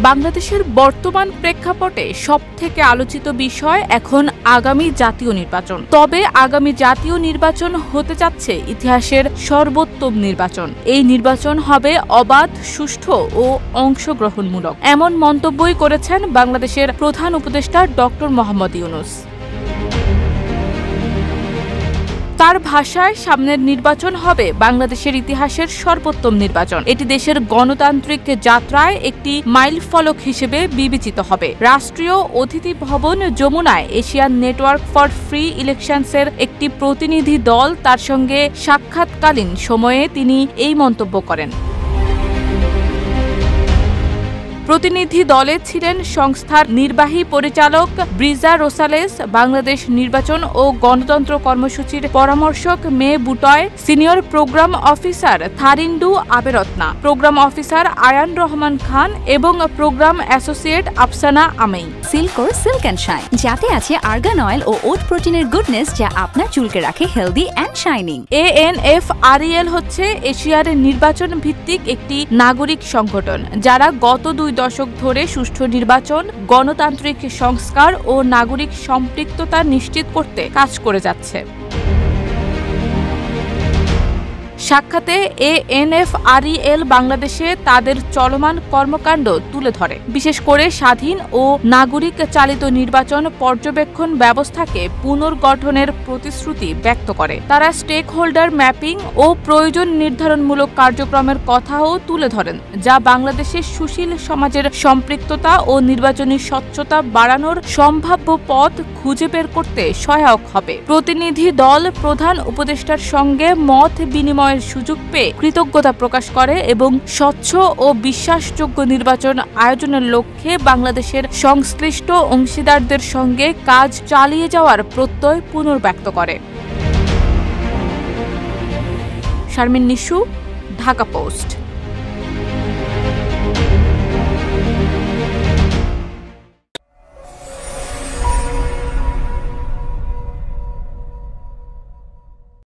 বাংলাদেশের বর্তমান প্রেক্ষাপটে সবথেকে আলোচিত বিষয় এখন আগামী জাতীয় নির্বাচন। তবে আগামী জাতীয় নির্বাচন হতে যাচ্ছে ইতিহাসের সর্বোত্তম নির্বাচন। এই নির্বাচন হবে অবাধ, সুষ্ঠু ও অংশগ্রহণমূলক। এমন মন্তব্যই করেছেন বাংলাদেশের প্রধান উপদেষ্টা ডক্টর মোহাম্মদ ইউনূস। তার ভাষায় সামনের নির্বাচন হবে বাংলাদেশের ইতিহাসের সর্বোত্তম নির্বাচন। এটি দেশের গণতান্ত্রিক যাত্রায় একটি মাইলফলক হিসেবে বিবেচিত হবে। রাষ্ট্রীয় অতিথি ভবন যমুনায় এশিয়ান নেটওয়ার্ক ফর ফ্রি ইলেকশনসের একটি প্রতিনিধি দল তার সঙ্গে সাক্ষাৎকালীন সময়ে তিনি এই মন্তব্য করেন। প্রতিনিধি দলে ছিলেন সংস্থার নির্বাহী পরিচালক ব্রিজা রোসালেস, বাংলাদেশ নির্বাচন ও গণতন্ত্র কর্মসূচির পরামর্শক May Butoy, senior program officer Tharindu Abeyratne, program officer Ayan Rahman Khan এবং প্রোগ্রাম অ্যাসোসিয়েট আফসানা আমেই। সিল্কোর সিল্ক অ্যান্ড শাইন, যাতে আছে আর্গান অয়েল ও ওট প্রোটিনের গুডনেস, যা আপনার চুলকে রাখে হেলদি অ্যান্ড শাইনিং। ANFREL হচ্ছে এশিয়ার নির্বাচন ভিত্তিক একটি নাগরিক সংগঠন, যারা গত 2 দশক ধরে সুষ্ঠু নির্বাচন, গণতান্ত্রিক সংস্কার ও নাগরিক সম্পৃক্ততা নিশ্চিত করতে কাজ করে যাচ্ছে। সাক্ষাতে ANFREL বাংলাদেশে তাদের চলমান কর্মকাণ্ড তুলে ধরে, বিশেষ করে স্বাধীন ও নাগরিক চালিত নির্বাচন পর্যবেক্ষণ ব্যবস্থাকে পুনর্গঠনের প্রতিশ্রুতি ব্যক্ত করে। তারা স্টেক হোল্ডার ম্যাপিং ও প্রয়োজন নির্ধারণমূলক কার্যক্রমের কথাও তুলে ধরেন, যা বাংলাদেশের সুশীল সমাজের সম্পৃক্ততা ও নির্বাচনী স্বচ্ছতা বাড়ানোর সম্ভাব্য পথ খুঁজে বের করতে সহায়ক হবে। প্রতিনিধি দল প্রধান উপদেষ্টার সঙ্গে মত বিনিময় সুযোগ পেয়ে কৃতজ্ঞতা প্রকাশ করে এবং স্বচ্ছ ও বিশ্বাসযোগ্য নির্বাচন আয়োজনের লক্ষ্যে বাংলাদেশের সংশ্লিষ্ট অংশীদারদের সঙ্গে কাজ চালিয়ে যাওয়ার প্রত্যয় পুনর্ব্যক্ত করে। শারমিন নিশু, ঢাকা পোস্ট।